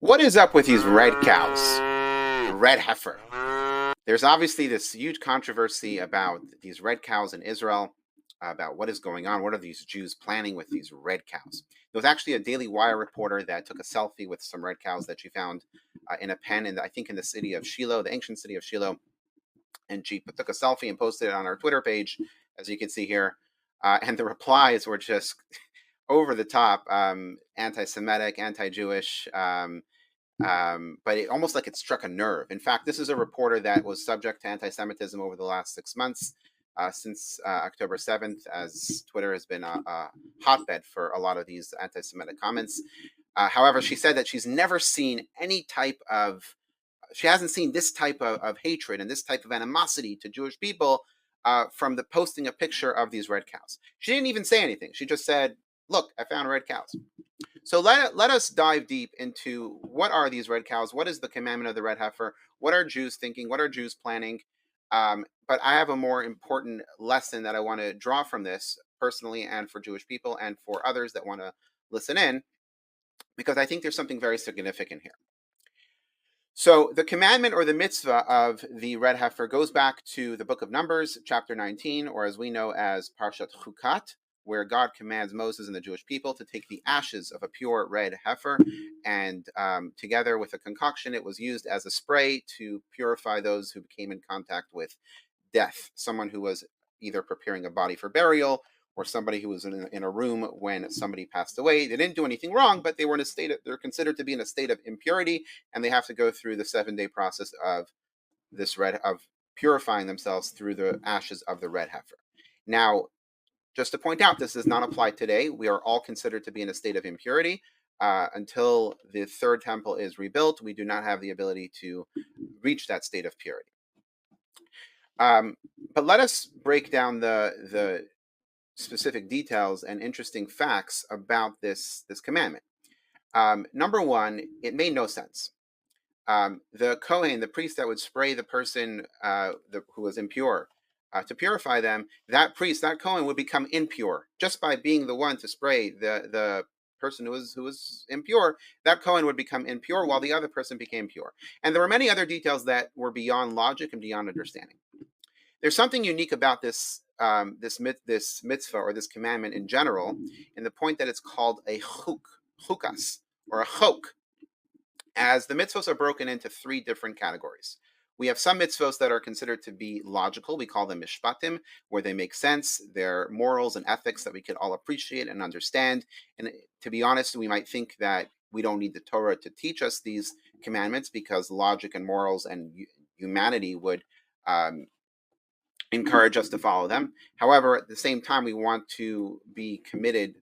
What is up with these red cows? Red heifer. There's obviously this huge controversy about these red cows in Israel, about what is going on. What are these Jews planning with these red cows? There was actually a Daily Wire reporter that took a selfie with some red cows that she found in a pen, I think in the city of Shiloh, the ancient city of Shiloh. And she took a selfie and posted it on our Twitter page, as you can see here. And the replies were just over the top, anti-Semitic, anti-Jewish, but almost like it struck a nerve. In fact, this is a reporter that was subject to anti-Semitism over the last 6 months, since October 7th, as Twitter has been a hotbed for a lot of these anti-Semitic comments. However, she said that she's never seen she hasn't seen this type of hatred and this type of animosity to Jewish people from the posting a picture of these red cows. She didn't even say anything. She just said, "Look, I found red cows." So let us dive deep into what are these red cows? What is the commandment of the red heifer? What are Jews thinking? What are Jews planning? But I have a more important lesson that I want to draw from this personally, and for Jewish people and for others that want to listen in, because I think there's something very significant here. So the commandment or the mitzvah of the red heifer goes back to the book of Numbers, chapter 19, or as we know as Parshat Chukat, where God commands Moses and the Jewish people to take the ashes of a pure red heifer, and together with a concoction, it was used as a spray to purify those who came in contact with death, someone who was either preparing a body for burial or somebody who was in a room when somebody passed away. They didn't do anything wrong, but they were they're considered to be in a state of impurity, and they have to go through the 7-day process of purifying themselves through the ashes of the red heifer. Now, just to point out, this does not apply today. We are all considered to be in a state of impurity. Until the third temple is rebuilt, we do not have the ability to reach that state of purity. But let us break down the specific details and interesting facts about this commandment. Number one, it made no sense. The Kohen, the priest that would spray the person who was impure to purify them, that priest, that Kohen, would become impure just by being the one to spray the person who was impure. That Kohen would become impure while the other person became pure. And there were many other details that were beyond logic and beyond understanding. There's something unique about this mitzvah or this commandment in general, in the point that it's called a chukas, or a chok, as the mitzvahs are broken into 3 different categories. We have some mitzvahs that are considered to be logical. We call them mishpatim, where they make sense. They're morals and ethics that we could all appreciate and understand. And to be honest, we might think that we don't need the Torah to teach us these commandments, because logic and morals and humanity would encourage us to follow them. However, at the same time, we want to be committed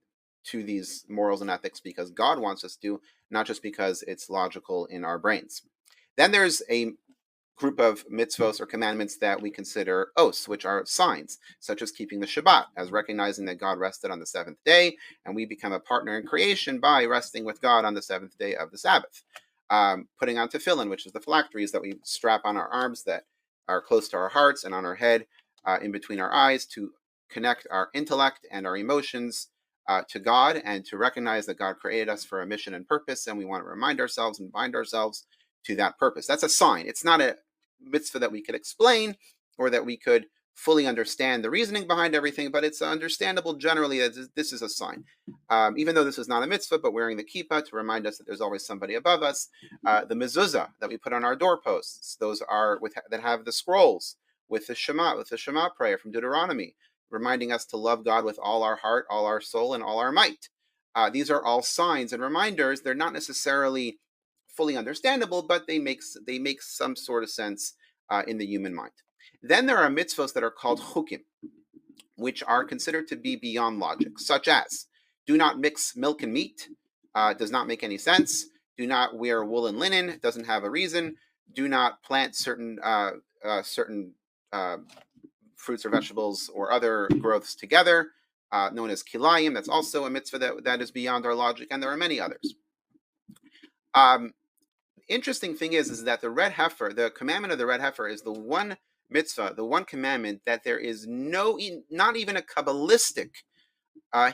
to these morals and ethics because God wants us to, not just because it's logical in our brains. Then there's a group of mitzvos or commandments that we consider os, which are signs, such as keeping the Shabbat, as recognizing that God rested on the 7th day, and we become a partner in creation by resting with God on the 7th day of the Sabbath. Putting on tefillin, which is the phylacteries that we strap on our arms that are close to our hearts and on our head, in between our eyes, to connect our intellect and our emotions to God, and to recognize that God created us for a mission and purpose, and we want to remind ourselves and bind ourselves to that purpose. That's a sign. It's not a mitzvah that we could explain or that we could fully understand the reasoning behind everything, but it's understandable generally that this is a sign. Even though this is not a mitzvah, but wearing the kippah to remind us that there's always somebody above us. The mezuzah that we put on our doorposts, those are that have the scrolls with the Shema prayer from Deuteronomy, reminding us to love God with all our heart, all our soul, and all our might. These are all signs and reminders. They're not necessarily fully understandable, but they make some sort of sense in the human mind. Then there are mitzvos that are called chukim, which are considered to be beyond logic, such as do not mix milk and meat, does not make any sense. Do not wear wool and linen, doesn't have a reason. Do not plant certain fruits or vegetables or other growths together, known as kilayim. That's also a mitzvah that is beyond our logic, and there are many others. Interesting thing is that the red heifer, the commandment of the red heifer, is the one mitzvah, the one commandment that there is not even a Kabbalistic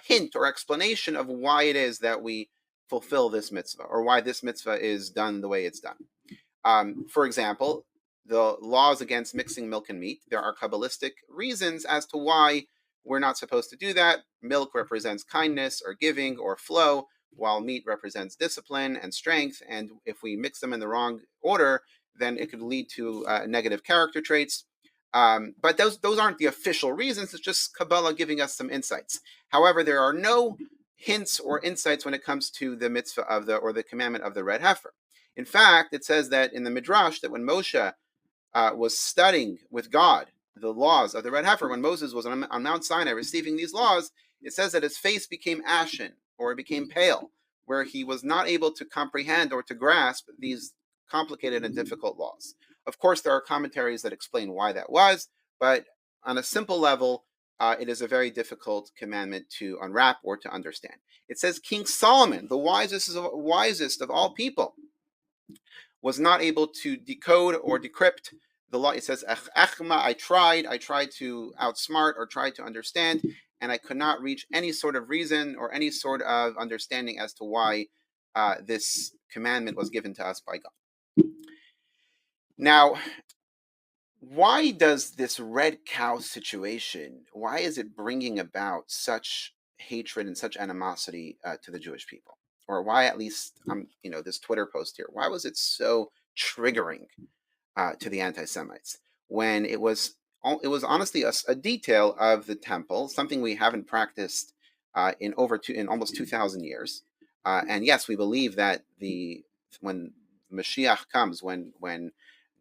hint or explanation of why it is that we fulfill this mitzvah, or why this mitzvah is done the way it's done. For example, the laws against mixing milk and meat. There are Kabbalistic reasons as to why we're not supposed to do that. Milk represents kindness or giving or flow, while meat represents discipline and strength. And if we mix them in the wrong order, then it could lead to negative character traits. But those aren't the official reasons. It's just Kabbalah giving us some insights. However, there are no hints or insights when it comes to the mitzvah of the commandment of the red heifer. In fact, it says that in the Midrash that when Moshe was studying with God the laws of the red heifer, when Moses was on Mount Sinai receiving these laws, it says that his face became ashen, or it became pale, where he was not able to comprehend or to grasp these complicated and difficult laws. Of course, there are commentaries that explain why that was, but on a simple level, it is a very difficult commandment to unwrap or to understand. It says King Solomon, the wisest of all people, was not able to decode or decrypt the law. It says, I tried to outsmart or tried to understand, and I could not reach any sort of reason or any sort of understanding as to why this commandment was given to us by God. Now, why does this red cow situation, why is it bringing about such hatred and such animosity to the Jewish people? Or why, at least, this Twitter post here, why was it so triggering to the anti-Semites when it was honestly a detail of the temple, something we haven't practiced in almost 2,000 years. And yes, we believe that when Moshiach comes, when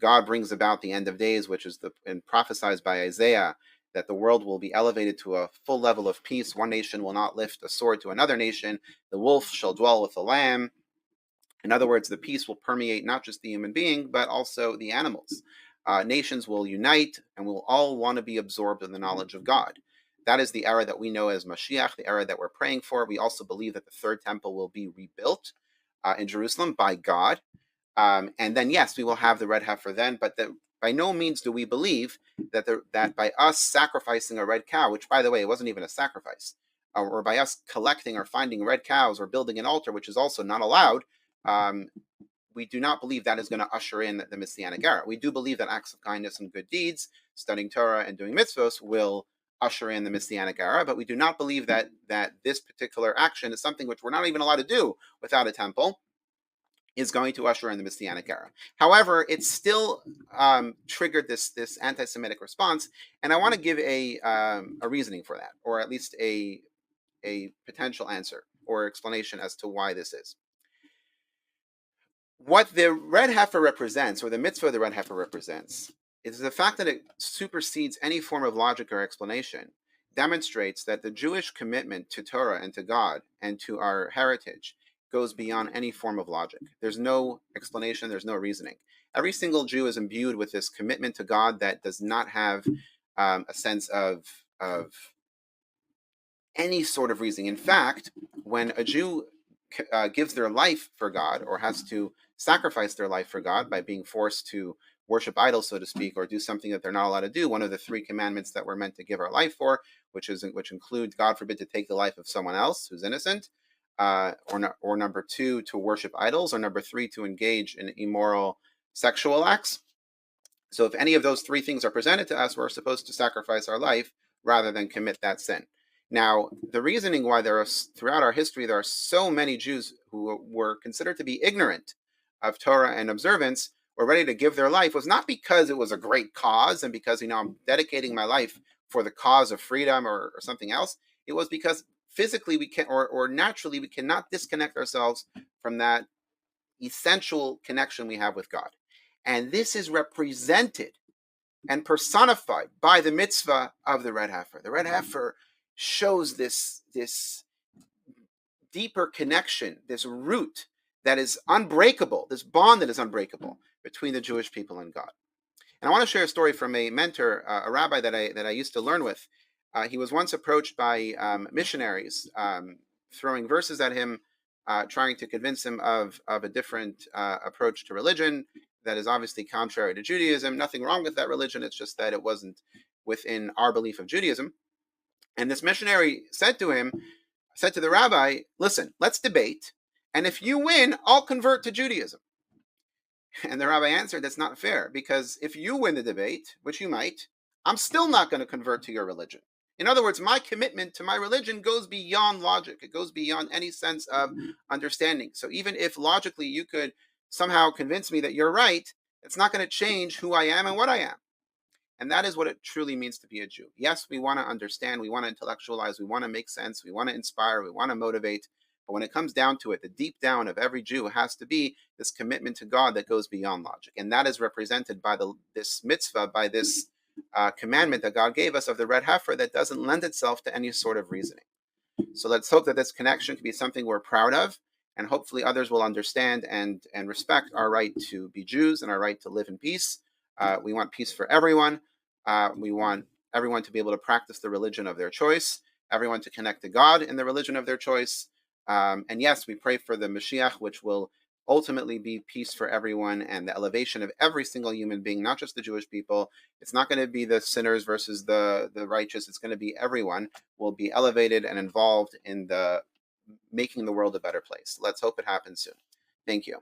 God brings about the end of days, which is and prophesied by Isaiah, that the world will be elevated to a full level of peace. One nation will not lift a sword to another nation. The wolf shall dwell with the lamb. In other words, the peace will permeate not just the human being, but also the animals. Nations will unite and will all want to be absorbed in the knowledge of God. That is the era that we know as Moshiach, the era that we're praying for. We also believe that the third temple will be rebuilt in Jerusalem by God. And then, yes, we will have the red heifer then, but by no means do we believe that by us sacrificing a red cow, which, by the way, it wasn't even a sacrifice, or by us collecting or finding red cows or building an altar, which is also not allowed, we do not believe that is going to usher in the Messianic era. We do believe that acts of kindness and good deeds, studying Torah and doing mitzvahs, will usher in the Messianic era, but we do not believe that this particular action is something which we're not even allowed to do without a temple, is going to usher in the Messianic era. However, it still triggered this anti-Semitic response, and I want to give a reasoning for that, or at least a potential answer or explanation as to why this is. What the red heifer represents, or the mitzvah of the red heifer represents, is the fact that it supersedes any form of logic or explanation, demonstrates that the Jewish commitment to Torah and to God and to our heritage goes beyond any form of logic. There's no explanation, there's no reasoning. Every single Jew is imbued with this commitment to God that does not have a sense of any sort of reasoning. In fact, when a Jew gives their life for God, or has to sacrifice their life for God by being forced to worship idols, so to speak, or do something that they're not allowed to do, one of the three commandments that we're meant to give our life for, which include, God forbid, to take the life of someone else who's innocent, or number two, to worship idols, or number three, to engage in immoral sexual acts. So if any of those three things are presented to us, we're supposed to sacrifice our life rather than commit that sin. Now, the reasoning why throughout our history, there are so many Jews who were considered to be ignorant of Torah and observance, were ready to give their life, was not because it was a great cause and because, I'm dedicating my life for the cause of freedom or something else. It was because physically we can, or naturally, we cannot disconnect ourselves from that essential connection we have with God. And this is represented and personified by the mitzvah of the red heifer. The red heifer shows this deeper connection, this root that is unbreakable, this bond that is unbreakable between the Jewish people and God. And I want to share a story from a mentor, a rabbi that I used to learn with. He was once approached by missionaries throwing verses at him, trying to convince him of a different approach to religion that is obviously contrary to Judaism. Nothing wrong with that religion. It's just that it wasn't within our belief of Judaism. And this missionary said to the rabbi, listen, let's debate, And if you win, I'll convert to Judaism. And the rabbi answered, that's not fair, because if you win the debate, which you might, I'm still not going to convert to your religion. In other words, my commitment to my religion goes beyond logic. It goes beyond any sense of understanding. So even if logically you could somehow convince me that you're right, it's not going to change who I am and what I am. And that is what it truly means to be a Jew. Yes, we want to understand, we want to intellectualize, we want to make sense, we want to inspire, we want to motivate. But when it comes down to it, the deep down of every Jew has to be this commitment to God that goes beyond logic. And that is represented by this mitzvah, by this commandment that God gave us of the red heifer that doesn't lend itself to any sort of reasoning. So let's hope that this connection can be something we're proud of, and hopefully others will understand and respect our right to be Jews and our right to live in peace. We want peace for everyone. We want everyone to be able to practice the religion of their choice, everyone to connect to God in the religion of their choice. And yes, we pray for the Moshiach, which will ultimately be peace for everyone and the elevation of every single human being, not just the Jewish people. It's not going to be the sinners versus the righteous. It's going to be everyone will be elevated and involved in the making the world a better place. Let's hope it happens soon. Thank you.